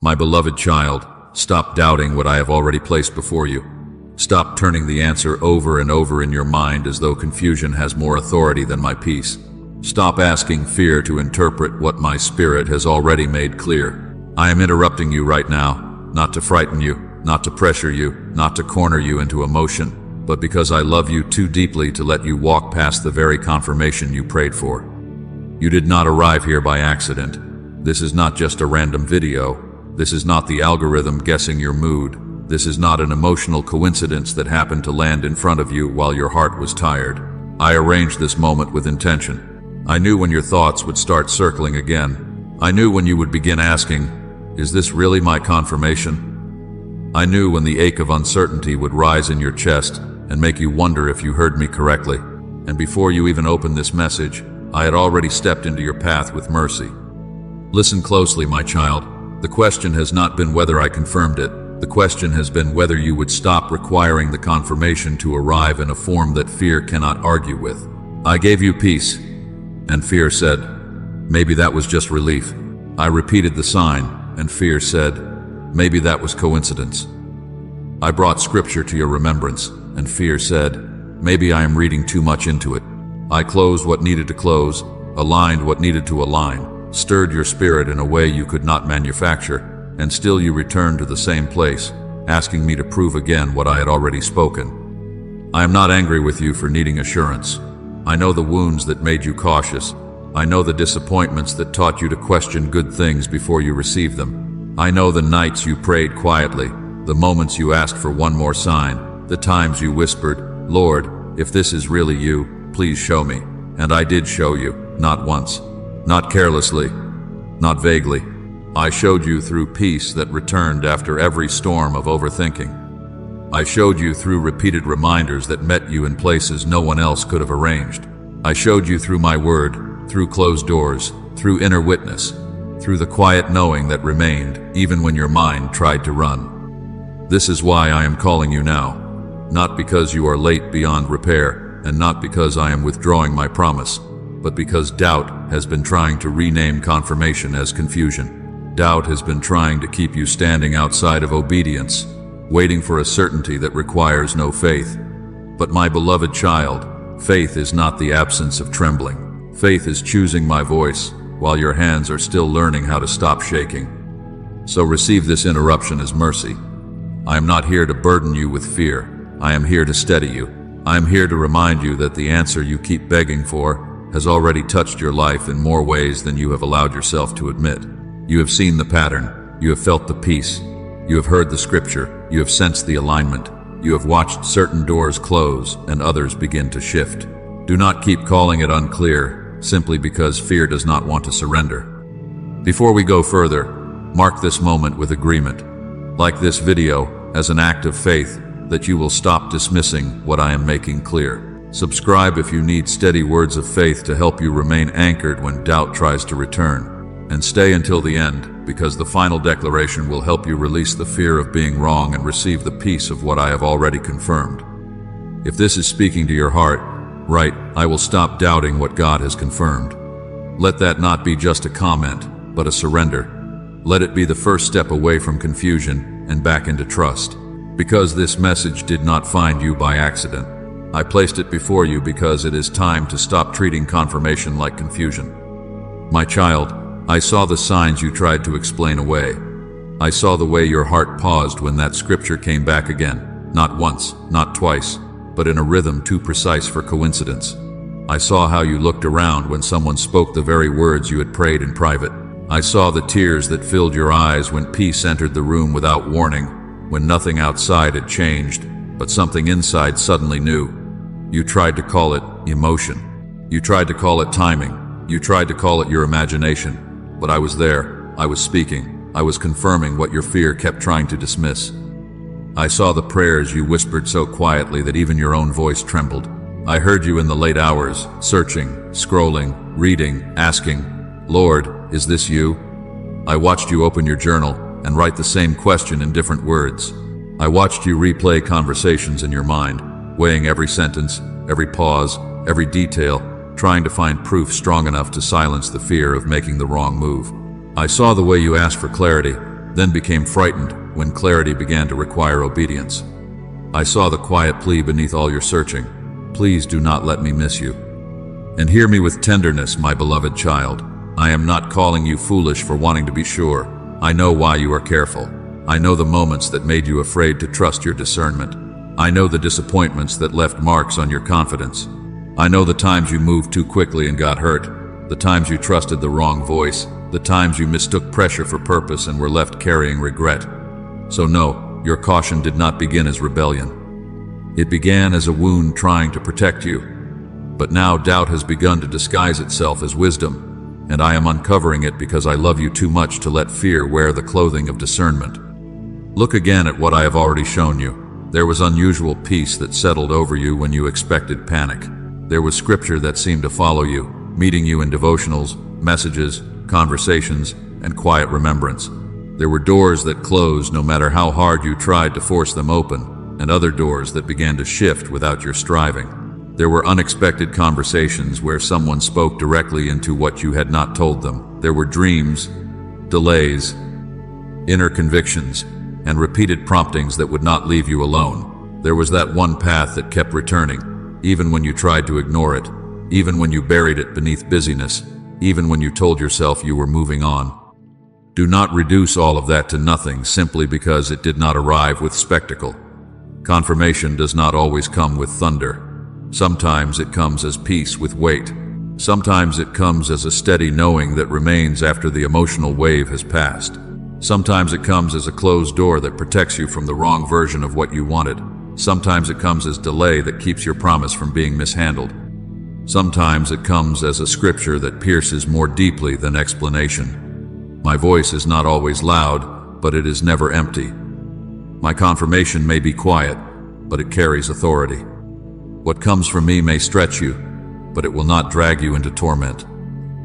My beloved child, stop doubting what I have already placed before you. Stop turning the answer over and over in your mind as though confusion has more authority than my peace. Stop asking fear to interpret what my spirit has already made clear. I am interrupting you right now, not to frighten you, not to pressure you, not to corner you into emotion, but because I love you too deeply to let you walk past the very confirmation you prayed for. You did not arrive here by accident. This is not just a random video. This is not the algorithm guessing your mood. This is not an emotional coincidence that happened to land in front of you while your heart was tired. I arranged this moment with intention. I knew when your thoughts would start circling again. I knew when you would begin asking, is this really my confirmation? I knew when the ache of uncertainty would rise in your chest and make you wonder if you heard me correctly. And before you even opened this message, I had already stepped into your path with mercy. Listen closely, my child. The question has not been whether I confirmed it. The question has been whether you would stop requiring the confirmation to arrive in a form that fear cannot argue with. I gave you peace, and fear said, maybe that was just relief. I repeated the sign, and fear said, maybe that was coincidence. I brought scripture to your remembrance, and fear said, maybe I am reading too much into it. I closed what needed to close, aligned what needed to align, stirred your spirit in a way you could not manufacture, and still you returned to the same place, asking me to prove again what I had already spoken. I am not angry with you for needing assurance. I know the wounds that made you cautious. I know the disappointments that taught you to question good things before you received them. I know the nights you prayed quietly, the moments you asked for one more sign, the times you whispered, Lord, if this is really you, please show me. And I did show you, not once, not carelessly, not vaguely. I showed you through peace that returned after every storm of overthinking. I showed you through repeated reminders that met you in places no one else could have arranged. I showed you through my word, through closed doors, through inner witness, through the quiet knowing that remained even when your mind tried to run. This is why I am calling you now, not because you are late beyond repair, and not because I am withdrawing my promise, but because doubt has been trying to rename confirmation as confusion. Doubt has been trying to keep you standing outside of obedience, waiting for a certainty that requires no faith. But my beloved child, faith is not the absence of trembling. Faith is choosing my voice while your hands are still learning how to stop shaking. So receive this interruption as mercy. I am not here to burden you with fear. I am here to steady you. I am here to remind you that the answer you keep begging for has already touched your life in more ways than you have allowed yourself to admit. You have seen the pattern, you have felt the peace, you have heard the scripture, you have sensed the alignment, you have watched certain doors close and others begin to shift. Do not keep calling it unclear, simply because fear does not want to surrender. Before we go further, mark this moment with agreement, like this video, as an act of faith that you will stop dismissing what I am making clear. Subscribe if you need steady words of faith to help you remain anchored when doubt tries to return. And stay until the end, because the final declaration will help you release the fear of being wrong and receive the peace of what I have already confirmed. If this is speaking to your heart, right, I will stop doubting what God has confirmed. Let that not be just a comment, but a surrender. Let it be the first step away from confusion and back into trust. Because this message did not find you by accident. I placed it before you because it is time to stop treating confirmation like confusion. My child, I saw the signs you tried to explain away. I saw the way your heart paused when that scripture came back again, not once, not twice, but in a rhythm too precise for coincidence. I saw how you looked around when someone spoke the very words you had prayed in private. I saw the tears that filled your eyes when peace entered the room without warning, when nothing outside had changed, but something inside suddenly knew. You tried to call it emotion. You tried to call it timing. You tried to call it your imagination. But I was there, I was speaking, I was confirming what your fear kept trying to dismiss. I saw the prayers you whispered so quietly that even your own voice trembled. I heard you in the late hours, searching, scrolling, reading, asking, Lord, is this you? I watched you open your journal and write the same question in different words. I watched you replay conversations in your mind, weighing every sentence, every pause, every detail, trying to find proof strong enough to silence the fear of making the wrong move. I saw the way you asked for clarity, then became frightened when clarity began to require obedience. I saw the quiet plea beneath all your searching. Please do not let me miss you. And hear me with tenderness, my beloved child. I am not calling you foolish for wanting to be sure. I know why you are careful. I know the moments that made you afraid to trust your discernment. I know the disappointments that left marks on your confidence. I know the times you moved too quickly and got hurt, the times you trusted the wrong voice, the times you mistook pressure for purpose and were left carrying regret. So no, your caution did not begin as rebellion. It began as a wound trying to protect you. But now doubt has begun to disguise itself as wisdom, and I am uncovering it because I love you too much to let fear wear the clothing of discernment. Look again at what I have already shown you. There was unusual peace that settled over you when you expected panic. There was scripture that seemed to follow you, meeting you in devotionals, messages, conversations, and quiet remembrance. There were doors that closed no matter how hard you tried to force them open, and other doors that began to shift without your striving. There were unexpected conversations where someone spoke directly into what you had not told them. There were dreams, delays, inner convictions, and repeated promptings that would not leave you alone. There was that one path that kept returning, even when you tried to ignore it, even when you buried it beneath busyness, even when you told yourself you were moving on. Do not reduce all of that to nothing simply because it did not arrive with spectacle. Confirmation does not always come with thunder. Sometimes it comes as peace with weight. Sometimes it comes as a steady knowing that remains after the emotional wave has passed. Sometimes it comes as a closed door that protects you from the wrong version of what you wanted. Sometimes it comes as delay that keeps your promise from being mishandled. Sometimes it comes as a scripture that pierces more deeply than explanation. My voice is not always loud, but it is never empty. My confirmation may be quiet, but it carries authority. What comes from me may stretch you, but it will not drag you into torment.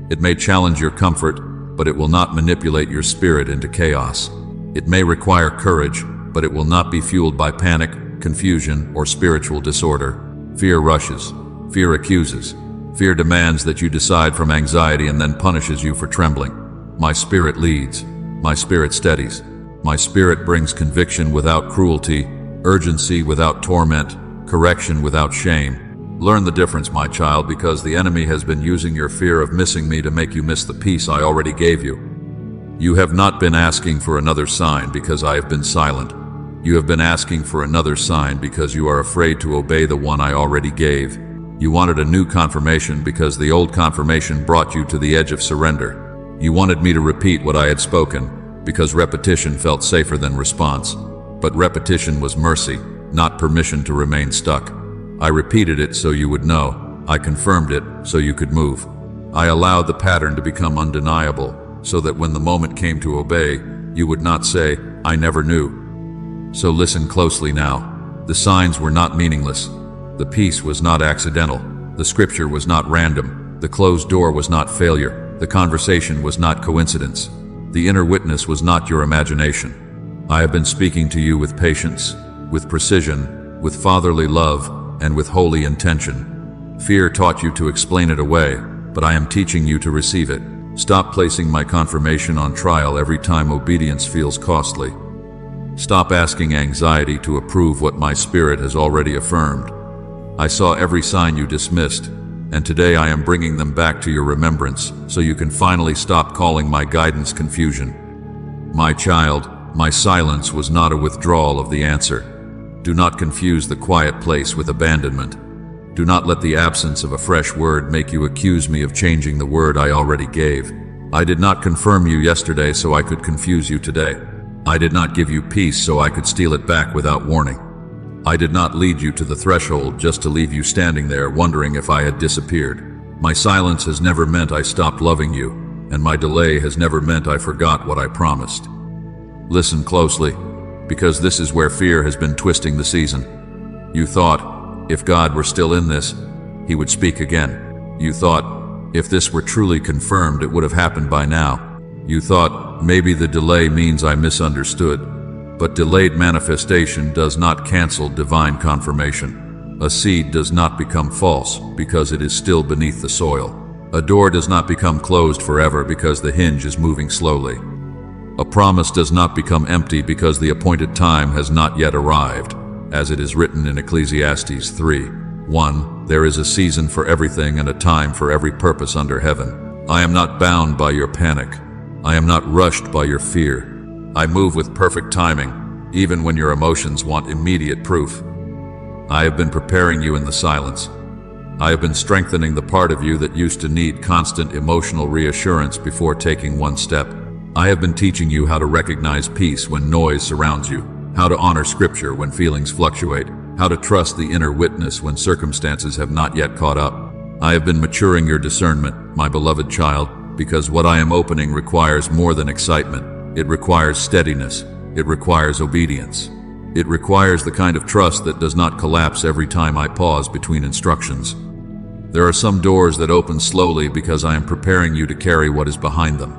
It may challenge your comfort, but it will not manipulate your spirit into chaos. It may require courage, but it will not be fueled by panic, confusion, or spiritual disorder. Fear rushes. Fear accuses. Fear demands that you decide from anxiety and then punishes you for trembling. My spirit leads. My spirit steadies. My spirit brings conviction without cruelty, urgency without torment, correction without shame. Learn the difference, my child, because the enemy has been using your fear of missing me to make you miss the peace I already gave you. You have not been asking for another sign because I have been silent. You have been asking for another sign because you are afraid to obey the one I already gave. You wanted a new confirmation because the old confirmation brought you to the edge of surrender. You wanted me to repeat what I had spoken because repetition felt safer than response. But repetition was mercy, not permission to remain stuck. I repeated it so you would know. I confirmed it so you could move. I allowed the pattern to become undeniable so that when the moment came to obey, you would not say, I never knew. So listen closely now. The signs were not meaningless. The peace was not accidental. The scripture was not random. The closed door was not failure. The conversation was not coincidence. The inner witness was not your imagination. I have been speaking to you with patience, with precision, with fatherly love, and with holy intention. Fear taught you to explain it away, but I am teaching you to receive it. Stop placing my confirmation on trial every time obedience feels costly. Stop asking anxiety to approve what my spirit has already affirmed. I saw every sign you dismissed, and today I am bringing them back to your remembrance so you can finally stop calling my guidance confusion. My child, my silence was not a withdrawal of the answer. Do not confuse the quiet place with abandonment. Do not let the absence of a fresh word make you accuse me of changing the word I already gave. I did not confirm you yesterday so I could confuse you today. I did not give you peace so I could steal it back without warning. I did not lead you to the threshold just to leave you standing there wondering if I had disappeared. My silence has never meant I stopped loving you, and my delay has never meant I forgot what I promised. Listen closely, because this is where fear has been twisting the season. You thought, if God were still in this, He would speak again. You thought, if this were truly confirmed, it would have happened by now. You thought, maybe the delay means I misunderstood. But delayed manifestation does not cancel divine confirmation. A seed does not become false because it is still beneath the soil. A door does not become closed forever because the hinge is moving slowly. A promise does not become empty because the appointed time has not yet arrived. As it is written in Ecclesiastes 3:1, there is a season for everything and a time for every purpose under heaven. I am not bound by your panic. I am not rushed by your fear. I move with perfect timing, even when your emotions want immediate proof. I have been preparing you in the silence. I have been strengthening the part of you that used to need constant emotional reassurance before taking one step. I have been teaching you how to recognize peace when noise surrounds you, how to honor scripture when feelings fluctuate, how to trust the inner witness when circumstances have not yet caught up. I have been maturing your discernment, my beloved child, because what I am opening requires more than excitement. It requires steadiness. It requires obedience. It requires the kind of trust that does not collapse every time I pause between instructions. There are some doors that open slowly because I am preparing you to carry what is behind them.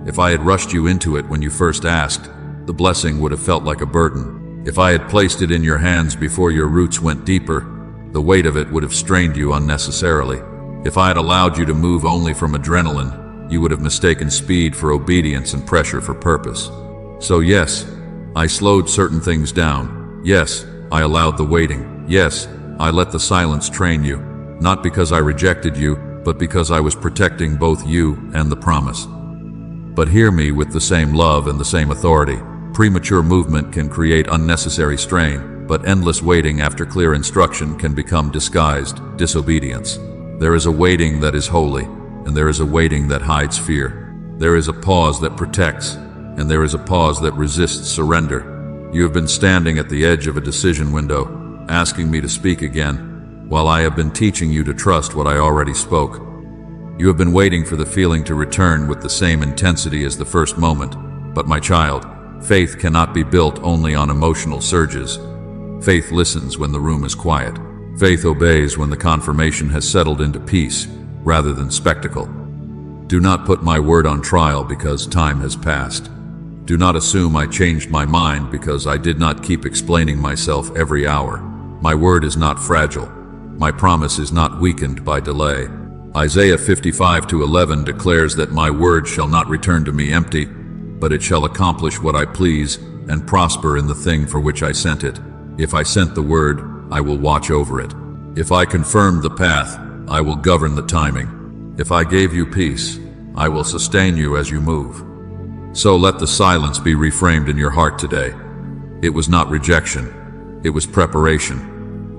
If I had rushed you into it when you first asked, the blessing would have felt like a burden. If I had placed it in your hands before your roots went deeper, the weight of it would have strained you unnecessarily. If I had allowed you to move only from adrenaline, you would have mistaken speed for obedience and pressure for purpose. So yes, I slowed certain things down. Yes, I allowed the waiting. Yes, I let the silence train you, not because I rejected you, but because I was protecting both you and the promise. But hear me with the same love and the same authority. Premature movement can create unnecessary strain, but endless waiting after clear instruction can become disguised disobedience. There is a waiting that is holy, and there is a waiting that hides fear. There is a pause that protects, and there is a pause that resists surrender. You have been standing at the edge of a decision window, asking me to speak again, while I have been teaching you to trust what I already spoke. You have been waiting for the feeling to return with the same intensity as the first moment. But my child, faith cannot be built only on emotional surges. Faith listens when the room is quiet. Faith obeys when the confirmation has settled into peace, rather than spectacle. Do not put my word on trial because time has passed. Do not assume I changed my mind because I did not keep explaining myself every hour. My word is not fragile. My promise is not weakened by delay. Isaiah 55:11 declares that my word shall not return to me empty, but it shall accomplish what I please and prosper in the thing for which I sent it. If I sent the word, I will watch over it. If I confirmed the path, I will govern the timing. If I gave you peace, I will sustain you as you move. So let the silence be reframed in your heart today. It was not rejection. It was preparation.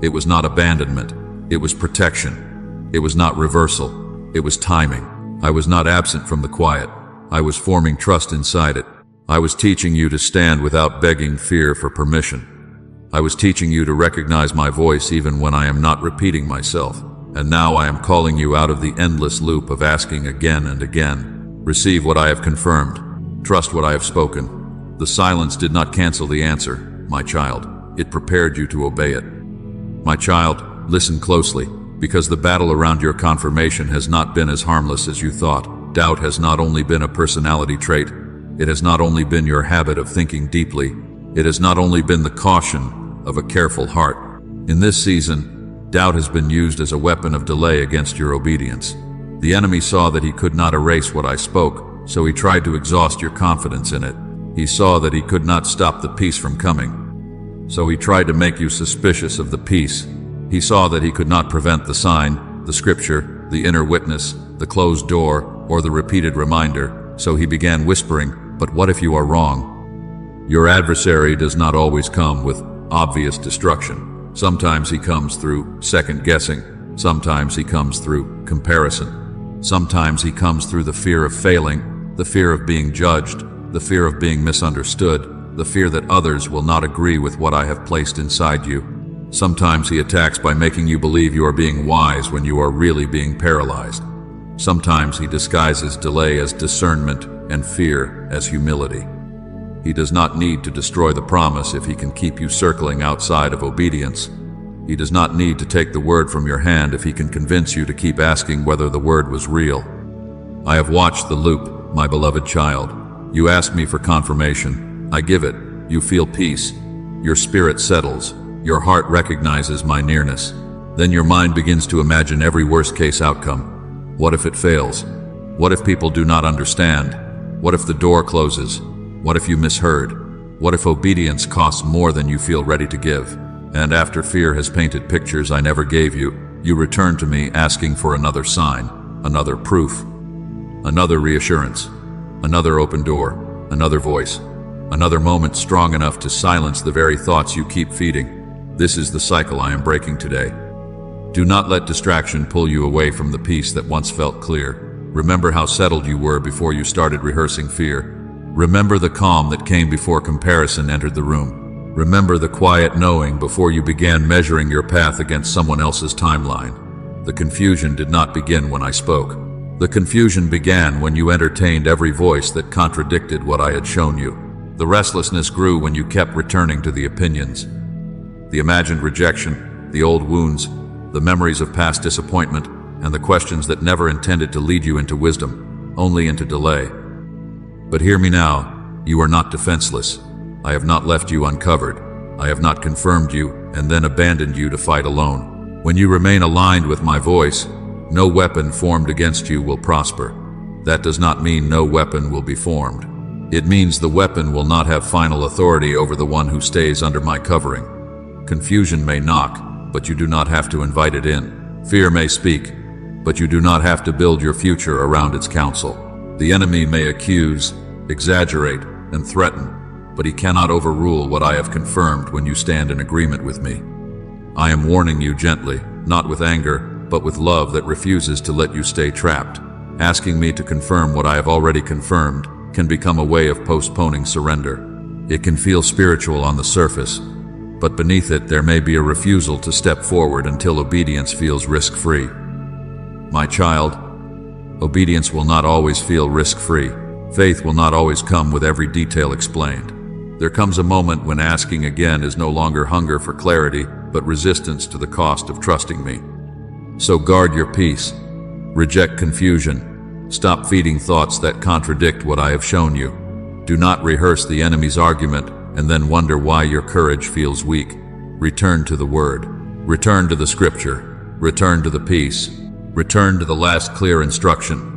It was not abandonment. It was protection. It was not reversal. It was timing. I was not absent from the quiet. I was forming trust inside it. I was teaching you to stand without begging fear for permission. I was teaching you to recognize my voice even when I am not repeating myself. And now I am calling you out of the endless loop of asking again and again. Receive what I have confirmed. Trust what I have spoken. The silence did not cancel the answer, my child. It prepared you to obey it. My child, listen closely, because the battle around your confirmation has not been as harmless as you thought. Doubt has not only been a personality trait, it has not only been your habit of thinking deeply, it has not only been the caution of a careful heart. In this season, doubt has been used as a weapon of delay against your obedience. The enemy saw that he could not erase what I spoke, so he tried to exhaust your confidence in it. He saw that he could not stop the peace from coming, so he tried to make you suspicious of the peace. He saw that he could not prevent the sign, the scripture, the inner witness, the closed door, or the repeated reminder, so he began whispering, "But what if you are wrong?" Your adversary does not always come with obvious destruction. Sometimes he comes through second guessing. Sometimes he comes through comparison. Sometimes he comes through the fear of failing, the fear of being judged, the fear of being misunderstood, the fear that others will not agree with what I have placed inside you. Sometimes he attacks by making you believe you are being wise when you are really being paralyzed. Sometimes he disguises delay as discernment and fear as humility. He does not need to destroy the promise if he can keep you circling outside of obedience. He does not need to take the word from your hand if he can convince you to keep asking whether the word was real. I have watched the loop, my beloved child. You ask me for confirmation. I give it. You feel peace. Your spirit settles. Your heart recognizes my nearness. Then your mind begins to imagine every worst-case outcome. What if it fails? What if people do not understand? What if the door closes? What if you misheard? What if obedience costs more than you feel ready to give? And after fear has painted pictures I never gave you, you return to me asking for another sign, another proof, another reassurance, another open door, another voice, another moment strong enough to silence the very thoughts you keep feeding. This is the cycle I am breaking today. Do not let distraction pull you away from the peace that once felt clear. Remember how settled you were before you started rehearsing fear. Remember the calm that came before comparison entered the room. Remember the quiet knowing before you began measuring your path against someone else's timeline. The confusion did not begin when I spoke. The confusion began when you entertained every voice that contradicted what I had shown you. The restlessness grew when you kept returning to the opinions, the imagined rejection, the old wounds, the memories of past disappointment, and the questions that never intended to lead you into wisdom, only into delay. But hear me now, you are not defenseless. I have not left you uncovered. I have not confirmed you and then abandoned you to fight alone. When you remain aligned with my voice, no weapon formed against you will prosper. That does not mean no weapon will be formed. It means the weapon will not have final authority over the one who stays under my covering. Confusion may knock, but you do not have to invite it in. Fear may speak, but you do not have to build your future around its counsel. The enemy may accuse, exaggerate, and threaten, but he cannot overrule what I have confirmed when you stand in agreement with me. I am warning you gently, not with anger, but with love that refuses to let you stay trapped. Asking me to confirm what I have already confirmed can become a way of postponing surrender. It can feel spiritual on the surface, but beneath it there may be a refusal to step forward until obedience feels risk-free. My child, obedience will not always feel risk-free. Faith will not always come with every detail explained. There comes a moment when asking again is no longer hunger for clarity, but resistance to the cost of trusting me. So guard your peace. Reject confusion. Stop feeding thoughts that contradict what I have shown you. Do not rehearse the enemy's argument and then wonder why your courage feels weak. Return to the Word. Return to the Scripture. Return to the peace. Return to the last clear instruction.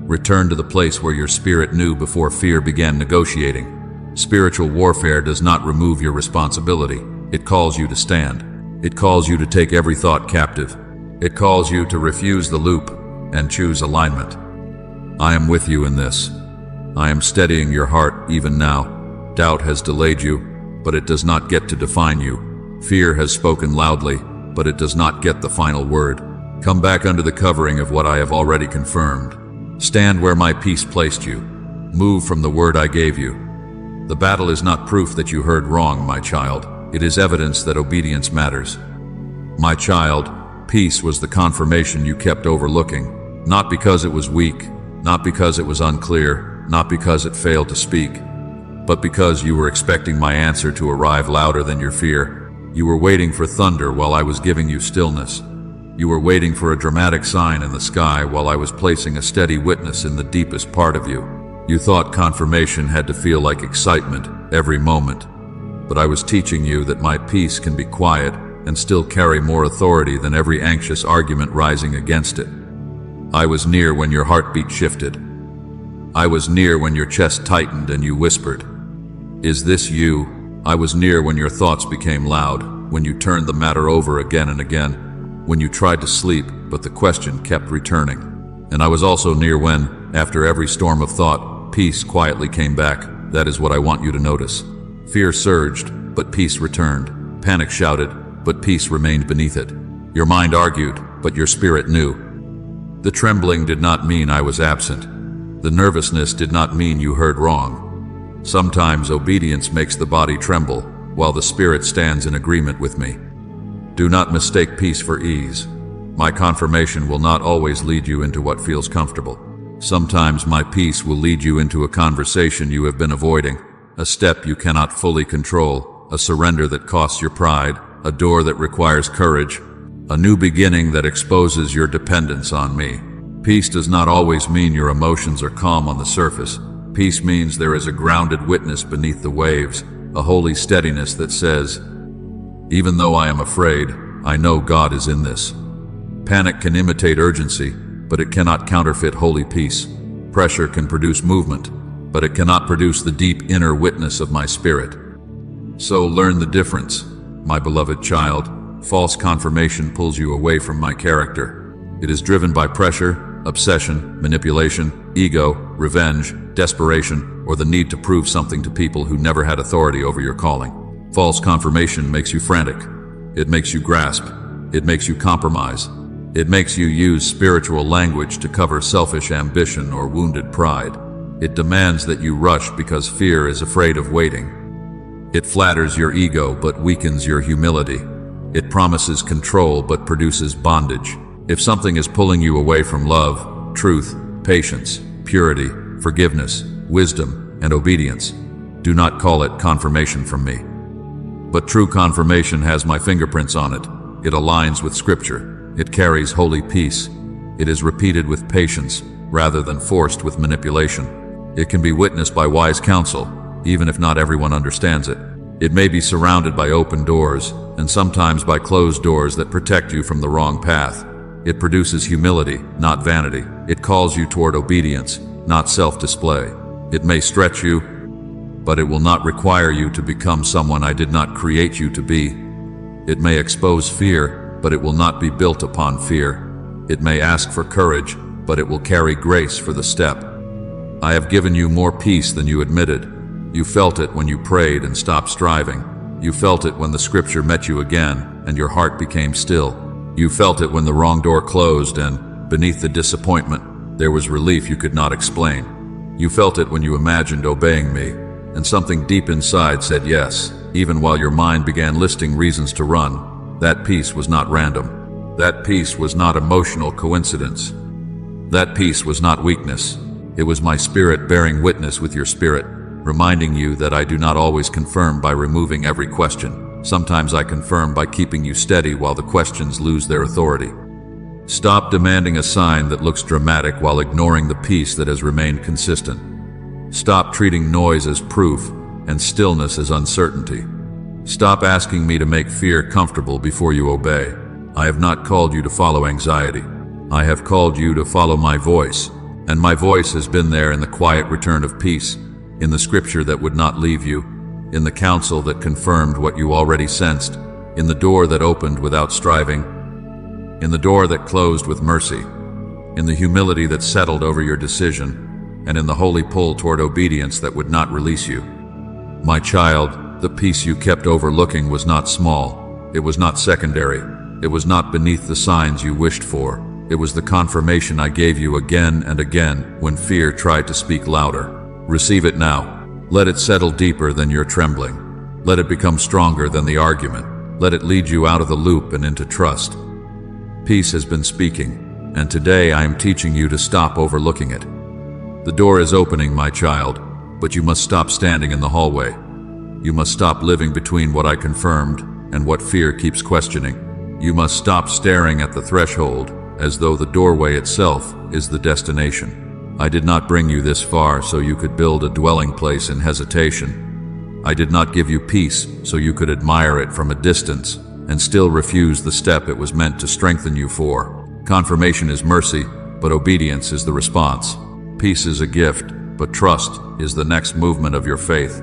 Return to the place where your spirit knew before fear began negotiating. Spiritual warfare does not remove your responsibility. It calls you to stand. It calls you to take every thought captive. It calls you to refuse the loop and choose alignment. I am with you in this. I am steadying your heart even now. Doubt has delayed you, but it does not get to define you. Fear has spoken loudly, but it does not get the final word. Come back under the covering of what I have already confirmed. Stand where my peace placed you. Move from the word I gave you. The battle is not proof that you heard wrong, my child. It is evidence that obedience matters. My child, peace was the confirmation you kept overlooking, not because it was weak, not because it was unclear, not because it failed to speak, but because you were expecting my answer to arrive louder than your fear. You were waiting for thunder while I was giving you stillness. You were waiting for a dramatic sign in the sky while I was placing a steady witness in the deepest part of you. You thought confirmation had to feel like excitement every moment, but I was teaching you that my peace can be quiet and still carry more authority than every anxious argument rising against it. I was near when your heartbeat shifted. I was near when your chest tightened and you whispered, "Is this you?" I was near when your thoughts became loud, when you turned the matter over again and again, when you tried to sleep, but the question kept returning. And I was also near when, after every storm of thought, peace quietly came back. That is what I want you to notice. Fear surged, but peace returned. Panic shouted, but peace remained beneath it. Your mind argued, but your spirit knew. The trembling did not mean I was absent. The nervousness did not mean you heard wrong. Sometimes obedience makes the body tremble, while the spirit stands in agreement with me. Do not mistake peace for ease. My confirmation will not always lead you into what feels comfortable. Sometimes my peace will lead you into a conversation you have been avoiding, a step you cannot fully control, a surrender that costs your pride, a door that requires courage, a new beginning that exposes your dependence on me. Peace does not always mean your emotions are calm on the surface. Peace means there is a grounded witness beneath the waves, a holy steadiness that says, "Even though I am afraid, I know God is in this." Panic can imitate urgency, but it cannot counterfeit holy peace. Pressure can produce movement, but it cannot produce the deep inner witness of my spirit. So learn the difference, my beloved child. False confirmation pulls you away from my character. It is driven by pressure, obsession, manipulation, ego, revenge, desperation, or the need to prove something to people who never had authority over your calling. False confirmation makes you frantic. It makes you grasp. It makes you compromise. It makes you use spiritual language to cover selfish ambition or wounded pride. It demands that you rush because fear is afraid of waiting. It flatters your ego but weakens your humility. It promises control but produces bondage. If something is pulling you away from love, truth, patience, purity, forgiveness, wisdom, and obedience, do not call it confirmation from me. But true confirmation has my fingerprints on it. It aligns with Scripture. It carries holy peace. It is repeated with patience rather than forced with manipulation. It can be witnessed by wise counsel, even if not everyone understands it. It may be surrounded by open doors, and sometimes by closed doors that protect you from the wrong path. It produces humility, not vanity. It calls you toward obedience, not self-display. It may stretch you, but it will not require you to become someone I did not create you to be. It may expose fear, but it will not be built upon fear. It may ask for courage, but it will carry grace for the step. I have given you more peace than you admitted. You felt it when you prayed and stopped striving. You felt it when the Scripture met you again and your heart became still. You felt it when the wrong door closed and, beneath the disappointment, there was relief you could not explain. You felt it when you imagined obeying me, and something deep inside said yes, even while your mind began listing reasons to run. That peace was not random. That peace was not emotional coincidence. That peace was not weakness. It was my spirit bearing witness with your spirit, reminding you that I do not always confirm by removing every question. Sometimes I confirm by keeping you steady while the questions lose their authority. Stop demanding a sign that looks dramatic while ignoring the peace that has remained consistent. Stop treating noise as proof and stillness as uncertainty. Stop asking me to make fear comfortable before you obey. I have not called you to follow anxiety. I have called you to follow my voice, and my voice has been there in the quiet return of peace, in the Scripture that would not leave you, in the counsel that confirmed what you already sensed, in the door that opened without striving, in the door that closed with mercy, in the humility that settled over your decision, and in the holy pull toward obedience that would not release you. My child, the peace you kept overlooking was not small. It was not secondary. It was not beneath the signs you wished for. It was the confirmation I gave you again and again when fear tried to speak louder. Receive it now. Let it settle deeper than your trembling. Let it become stronger than the argument. Let it lead you out of the loop and into trust. Peace has been speaking, and today I am teaching you to stop overlooking it. The door is opening, my child, but you must stop standing in the hallway. You must stop living between what I confirmed and what fear keeps questioning. You must stop staring at the threshold as though the doorway itself is the destination. I did not bring you this far so you could build a dwelling place in hesitation. I did not give you peace so you could admire it from a distance and still refuse the step it was meant to strengthen you for. Confirmation is mercy, but obedience is the response. Peace is a gift, but trust is the next movement of your faith.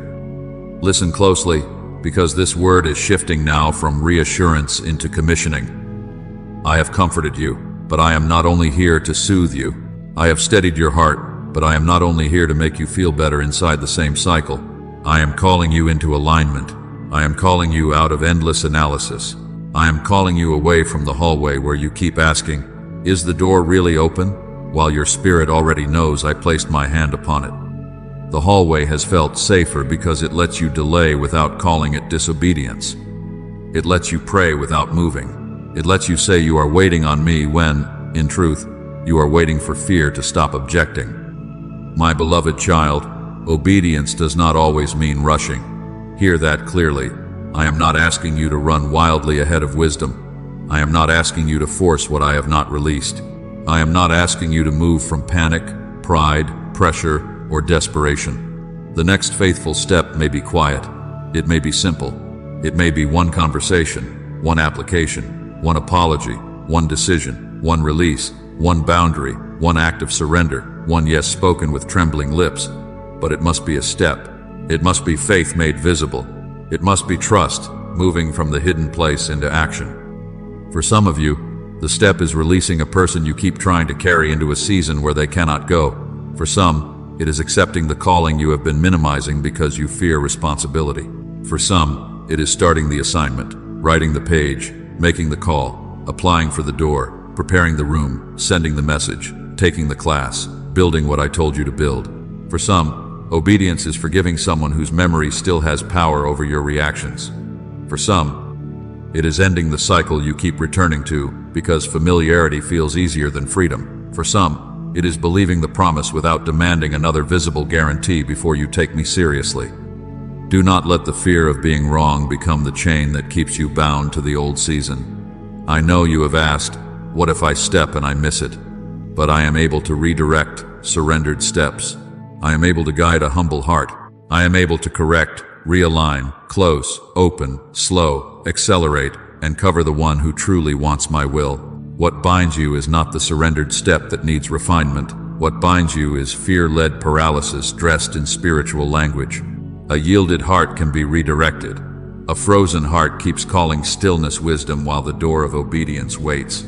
Listen closely, because this word is shifting now from reassurance into commissioning. I have comforted you, but I am not only here to soothe you. I have steadied your heart, but I am not only here to make you feel better inside the same cycle. I am calling you into alignment. I am calling you out of endless analysis. I am calling you away from the hallway where you keep asking, is the door really open? While your spirit already knows I placed my hand upon it. The hallway has felt safer because it lets you delay without calling it disobedience. It lets you pray without moving. It lets you say you are waiting on me when, in truth, you are waiting for fear to stop objecting. My beloved child, obedience does not always mean rushing. Hear that clearly. I am not asking you to run wildly ahead of wisdom. I am not asking you to force what I have not released. I am not asking you to move from panic, pride, pressure, or desperation. The next faithful step may be quiet. It may be simple. It may be one conversation, one application, one apology, one decision, one release, one boundary, one act of surrender, one yes spoken with trembling lips. but it must be a step. It must be faith made visible. It must be trust, moving from the hidden place into action. For some of you, the step is releasing a person you keep trying to carry into a season where they cannot go. For some, it is accepting the calling you have been minimizing because you fear responsibility. For some, it is starting the assignment, writing the page, making the call, applying for the door, preparing the room, sending the message, taking the class, building what I told you to build. For some, obedience is forgiving someone whose memory still has power over your reactions. For some, it is ending the cycle you keep returning to because familiarity feels easier than freedom. For some, it is believing the promise without demanding another visible guarantee before you take me seriously. Do not let the fear of being wrong become the chain that keeps you bound to the old season. I know you have asked, what if I step and I miss it? But I am able to redirect surrendered steps. I am able to guide a humble heart. I am able to correct, realign, close, open, slow, accelerate, and cover the one who truly wants my will. What binds you is not the surrendered step that needs refinement. What binds you is fear-led paralysis dressed in spiritual language. A yielded heart can be redirected. A frozen heart keeps calling stillness wisdom while the door of obedience waits.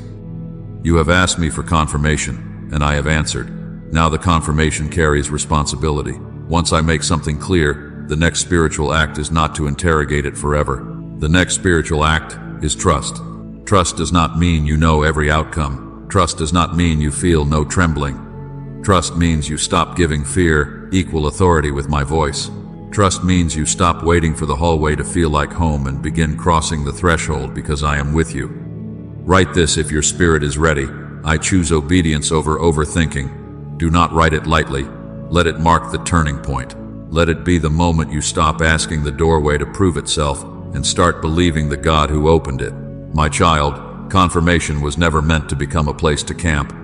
You have asked me for confirmation, and I have answered. Now the confirmation carries responsibility. Once I make something clear, the next spiritual act is not to interrogate it forever. The next spiritual act is trust. Trust does not mean you know every outcome. Trust does not mean you feel no trembling. Trust means you stop giving fear equal authority with my voice. Trust means you stop waiting for the hallway to feel like home and begin crossing the threshold because I am with you. Write this if your spirit is ready. I choose obedience over overthinking. Do not write it lightly. Let it mark the turning point. Let it be the moment you stop asking the doorway to prove itself and start believing the God who opened it. My child, confirmation was never meant to become a place to camp.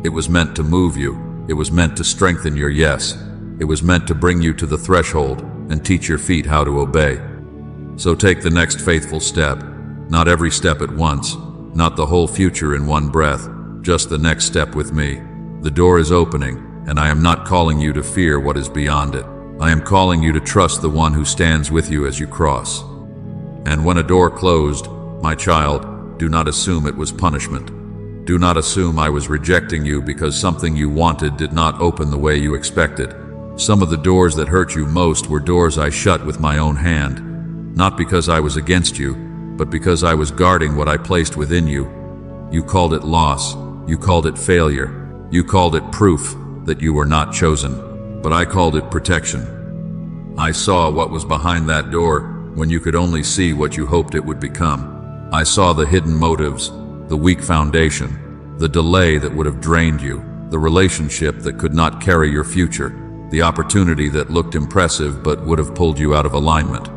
It was meant to move you. It was meant to strengthen your yes. It was meant to bring you to the threshold and teach your feet how to obey. So take the next faithful step. Not every step at once. Not the whole future in one breath. Just the next step with me. The door is opening, and I am not calling you to fear what is beyond it. I am calling you to trust the one who stands with you as you cross. And when a door closed, my child, do not assume it was punishment. Do not assume I was rejecting you because something you wanted did not open the way you expected. Some of the doors that hurt you most were doors I shut with my own hand. Not because I was against you, but because I was guarding what I placed within you. You called it loss. You called it failure. You called it proof that you were not chosen. But I called it protection. I saw what was behind that door when you could only see what you hoped it would become. I saw the hidden motives, the weak foundation, the delay that would have drained you, the relationship that could not carry your future, the opportunity that looked impressive but would have pulled you out of alignment.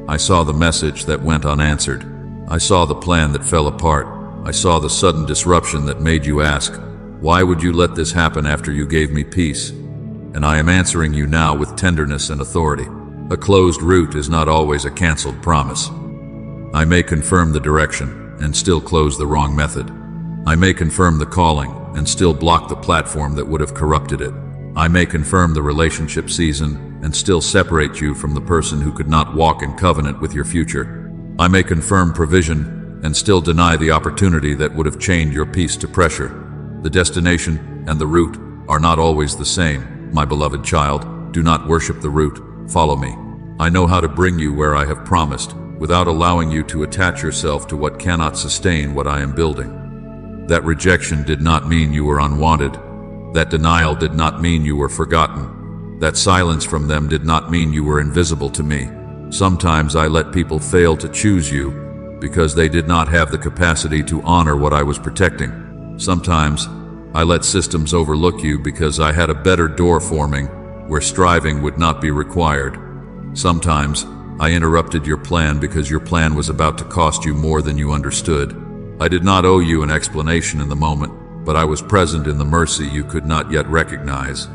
I saw the message that went unanswered. I saw the plan that fell apart. I saw the sudden disruption that made you ask, why would you let this happen after you gave me peace? And I am answering you now with tenderness and authority. A closed route is not always a canceled promise. I may confirm the direction and still close the wrong method. I may confirm the calling and still block the platform that would have corrupted it. I may confirm the relationship season and still separate you from the person who could not walk in covenant with your future. I may confirm provision and still deny the opportunity that would have chained your peace to pressure. The destination and the route are not always the same, my beloved child. Do not worship the route, follow me. I know how to bring you where I have promised, without allowing you to attach yourself to what cannot sustain what I am building. That rejection did not mean you were unwanted. That denial did not mean you were forgotten. That silence from them did not mean you were invisible to me. Sometimes I let people fail to choose you because they did not have the capacity to honor what I was protecting. Sometimes I let systems overlook you because I had a better door forming where striving would not be required. Sometimes I interrupted your plan because your plan was about to cost you more than you understood. I did not owe you an explanation in the moment, but I was present in the mercy you could not yet recognize.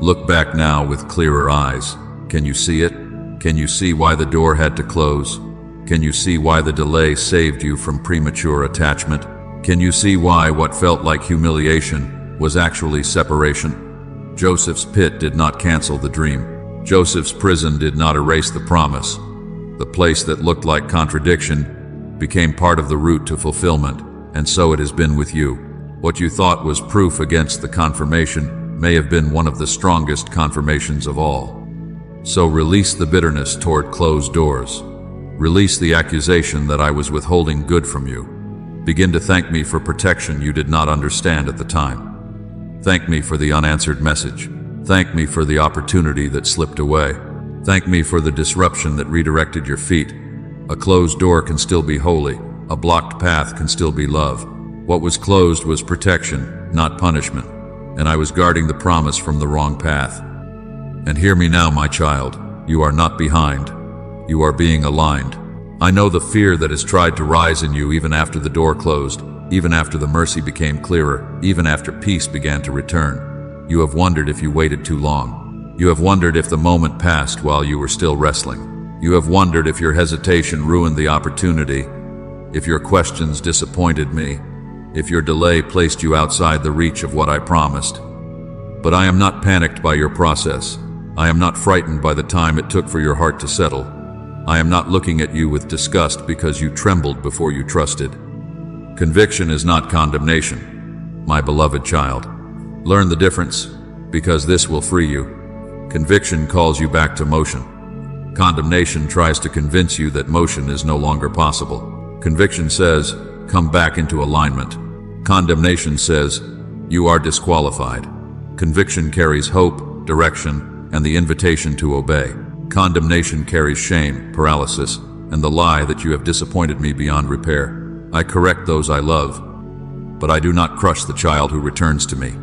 Look back now with clearer eyes. Can you see it? Can you see why the door had to close? Can you see why the delay saved you from premature attachment? Can you see why what felt like humiliation was actually separation? Joseph's pit did not cancel the dream. Joseph's prison did not erase the promise. The place that looked like contradiction became part of the route to fulfillment, and so it has been with you. What you thought was proof against the confirmation may have been one of the strongest confirmations of all. So release the bitterness toward closed doors. Release the accusation that I was withholding good from you. Begin to thank me for protection you did not understand at the time. Thank me for the unanswered message. Thank me for the opportunity that slipped away. Thank me for the disruption that redirected your feet. A closed door can still be holy. A blocked path can still be love. What was closed was protection, not punishment, and I was guarding the promise from the wrong path. And hear me now, my child. You are not behind. You are being aligned. I know the fear that has tried to rise in you even after the door closed, even after the mercy became clearer, even after peace began to return. You have wondered if you waited too long. You have wondered if the moment passed while you were still wrestling. You have wondered if your hesitation ruined the opportunity, if your questions disappointed me, if your delay placed you outside the reach of what I promised. But I am not panicked by your process. I am not frightened by the time it took for your heart to settle. I am not looking at you with disgust because you trembled before you trusted. Conviction is not condemnation, my beloved child. Learn the difference, because this will free you. Conviction calls you back to motion. Condemnation tries to convince you that motion is no longer possible. Conviction says, come back into alignment. Condemnation says, you are disqualified. Conviction carries hope, direction, and the invitation to obey. Condemnation carries shame, paralysis, and the lie that you have disappointed me beyond repair. I correct those I love, but I do not crush the child who returns to me.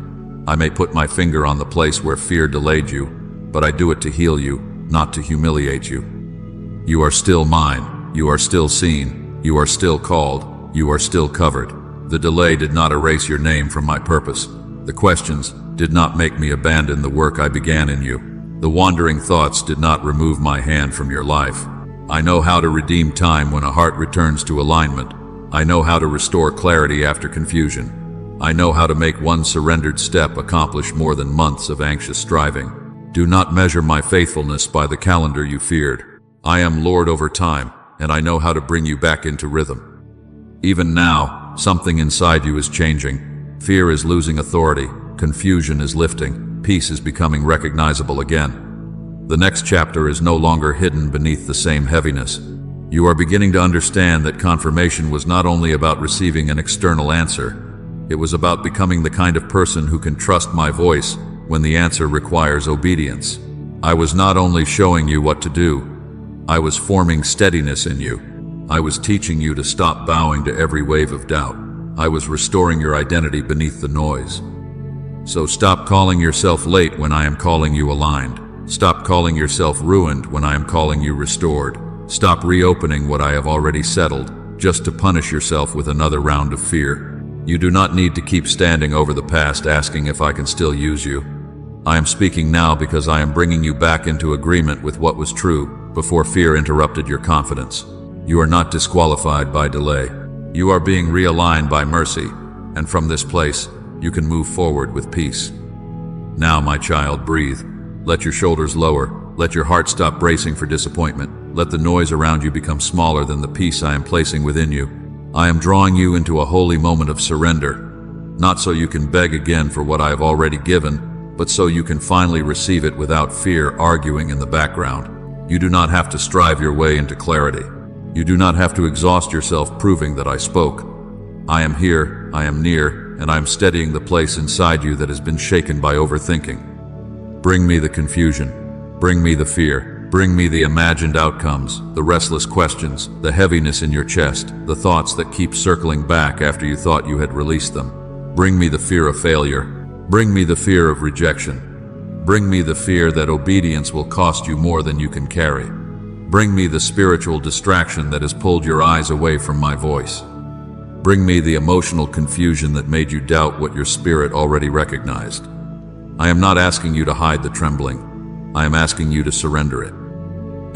I may put my finger on the place where fear delayed you, but I do it to heal you, not to humiliate you. You are still mine. You are still seen. You are still called. You are still covered. The delay did not erase your name from my purpose. The questions did not make me abandon the work I began in you. The wandering thoughts did not remove my hand from your life. I know how to redeem time when a heart returns to alignment. I know how to restore clarity after confusion. I know how to make one surrendered step accomplish more than months of anxious striving. Do not measure my faithfulness by the calendar you feared. I am Lord over time, and I know how to bring you back into rhythm. Even now, something inside you is changing. Fear is losing authority. Confusion is lifting. Peace is becoming recognizable again. The next chapter is no longer hidden beneath the same heaviness. You are beginning to understand that confirmation was not only about receiving an external answer, it was about becoming the kind of person who can trust my voice when the answer requires obedience. I was not only showing you what to do, I was forming steadiness in you. I was teaching you to stop bowing to every wave of doubt. I was restoring your identity beneath the noise. So stop calling yourself late when I am calling you aligned. Stop calling yourself ruined when I am calling you restored. Stop reopening what I have already settled, just to punish yourself with another round of fear. You do not need to keep standing over the past asking if I can still use you. I am speaking now because I am bringing you back into agreement with what was true before fear interrupted your confidence. You are not disqualified by delay. You are being realigned by mercy, and from this place, you can move forward with peace. Now, my child, breathe. Let your shoulders lower. Let your heart stop bracing for disappointment. Let the noise around you become smaller than the peace I am placing within you. I am drawing you into a holy moment of surrender, not so you can beg again for what I have already given, but so you can finally receive it without fear arguing in the background. You do not have to strive your way into clarity. You do not have to exhaust yourself proving that I spoke. I am here, I am near, and I am steadying the place inside you that has been shaken by overthinking. Bring me the confusion. Bring me the fear. Bring me the imagined outcomes, the restless questions, the heaviness in your chest, the thoughts that keep circling back after you thought you had released them. Bring me the fear of failure. Bring me the fear of rejection. Bring me the fear that obedience will cost you more than you can carry. Bring me the spiritual distraction that has pulled your eyes away from my voice. Bring me the emotional confusion that made you doubt what your spirit already recognized. I am not asking you to hide the trembling. I am asking you to surrender it.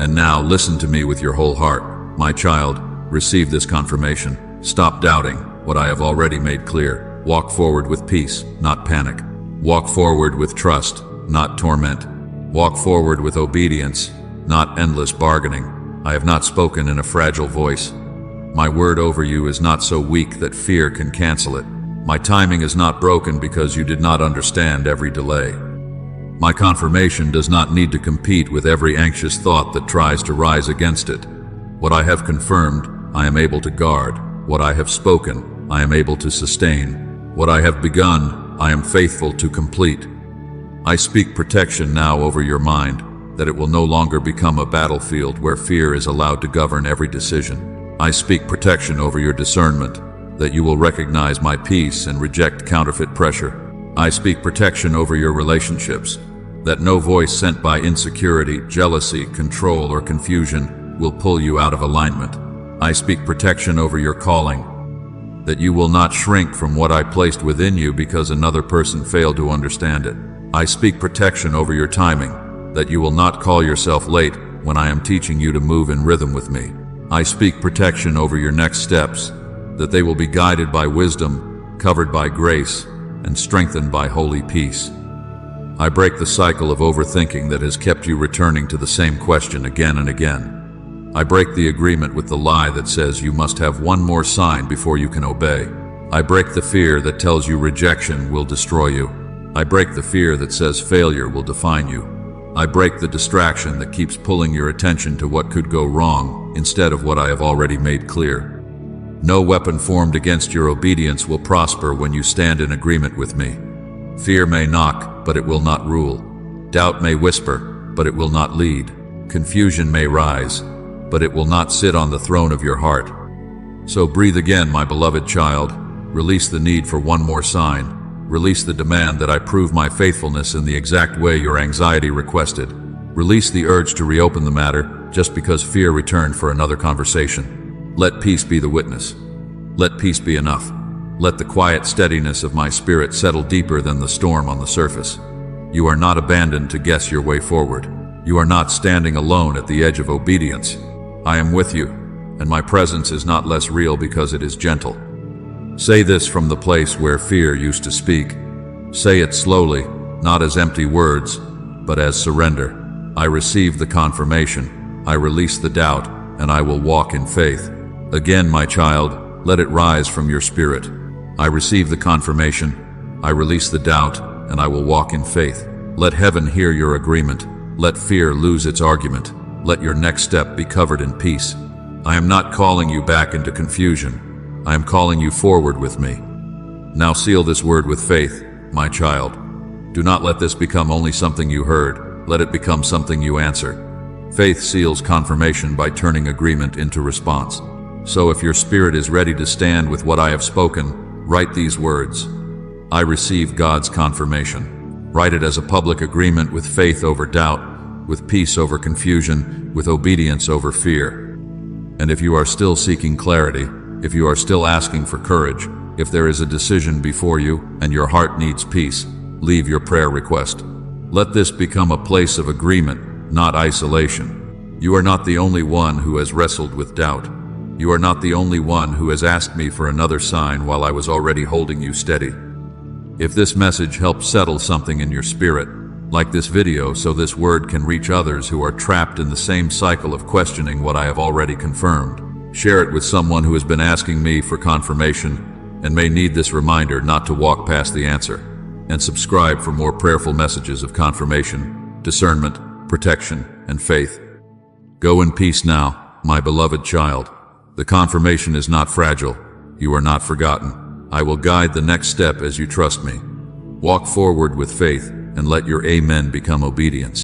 And now listen to me with your whole heart. My child, receive this confirmation. Stop doubting what I have already made clear. Walk forward with peace, not panic. Walk forward with trust, not torment. Walk forward with obedience, not endless bargaining. I have not spoken in a fragile voice. My word over you is not so weak that fear can cancel it. My timing is not broken because you did not understand every delay. My confirmation does not need to compete with every anxious thought that tries to rise against it. What I have confirmed, I am able to guard. What I have spoken, I am able to sustain. What I have begun, I am faithful to complete. I speak protection now over your mind, that it will no longer become a battlefield where fear is allowed to govern every decision. I speak protection over your discernment, that you will recognize my peace and reject counterfeit pressure. I speak protection over your relationships, that no voice sent by insecurity, jealousy, control, or confusion will pull you out of alignment. I speak protection over your calling, that you will not shrink from what I placed within you because another person failed to understand it. I speak protection over your timing, that you will not call yourself late when I am teaching you to move in rhythm with me. I speak protection over your next steps, that they will be guided by wisdom, covered by grace, and strengthened by holy peace. I break the cycle of overthinking that has kept you returning to the same question again and again. I break the agreement with the lie that says you must have one more sign before you can obey. I break the fear that tells you rejection will destroy you. I break the fear that says failure will define you. I break the distraction that keeps pulling your attention to what could go wrong instead of what I have already made clear. No weapon formed against your obedience will prosper when you stand in agreement with me. Fear may knock, but it will not rule. Doubt may whisper, but it will not lead. Confusion may rise, but it will not sit on the throne of your heart. So breathe again, my beloved child. Release the need for one more sign. Release the demand that I prove my faithfulness in the exact way your anxiety requested. Release the urge to reopen the matter just because fear returned for another conversation. Let peace be the witness. Let peace be enough. Let the quiet steadiness of my spirit settle deeper than the storm on the surface. You are not abandoned to guess your way forward. You are not standing alone at the edge of obedience. I am with you, and my presence is not less real because it is gentle. Say this from the place where fear used to speak. Say it slowly, not as empty words, but as surrender. I receive the confirmation, I release the doubt, and I will walk in faith. Again, my child, let it rise from your spirit. I receive the confirmation, I release the doubt, and I will walk in faith. Let heaven hear your agreement. Let fear lose its argument. Let your next step be covered in peace. I am not calling you back into confusion. I am calling you forward with me. Now seal this word with faith, my child. Do not let this become only something you heard. Let it become something you answer. Faith seals confirmation by turning agreement into response. So if your spirit is ready to stand with what I have spoken, write these words. I receive God's confirmation. Write it as a public agreement with faith over doubt, with peace over confusion, with obedience over fear. And if you are still seeking clarity, if you are still asking for courage, if there is a decision before you and your heart needs peace, leave your prayer request. Let this become a place of agreement, not isolation. You are not the only one who has wrestled with doubt. You are not the only one who has asked me for another sign while I was already holding you steady. If this message helps settle something in your spirit, like this video so this word can reach others who are trapped in the same cycle of questioning what I have already confirmed. Share it with someone who has been asking me for confirmation and may need this reminder not to walk past the answer. And subscribe for more prayerful messages of confirmation, discernment, protection, and faith. Go in peace now, my beloved child. The confirmation is not fragile. You are not forgotten. I will guide the next step as you trust me. Walk forward with faith and let your amen become obedience.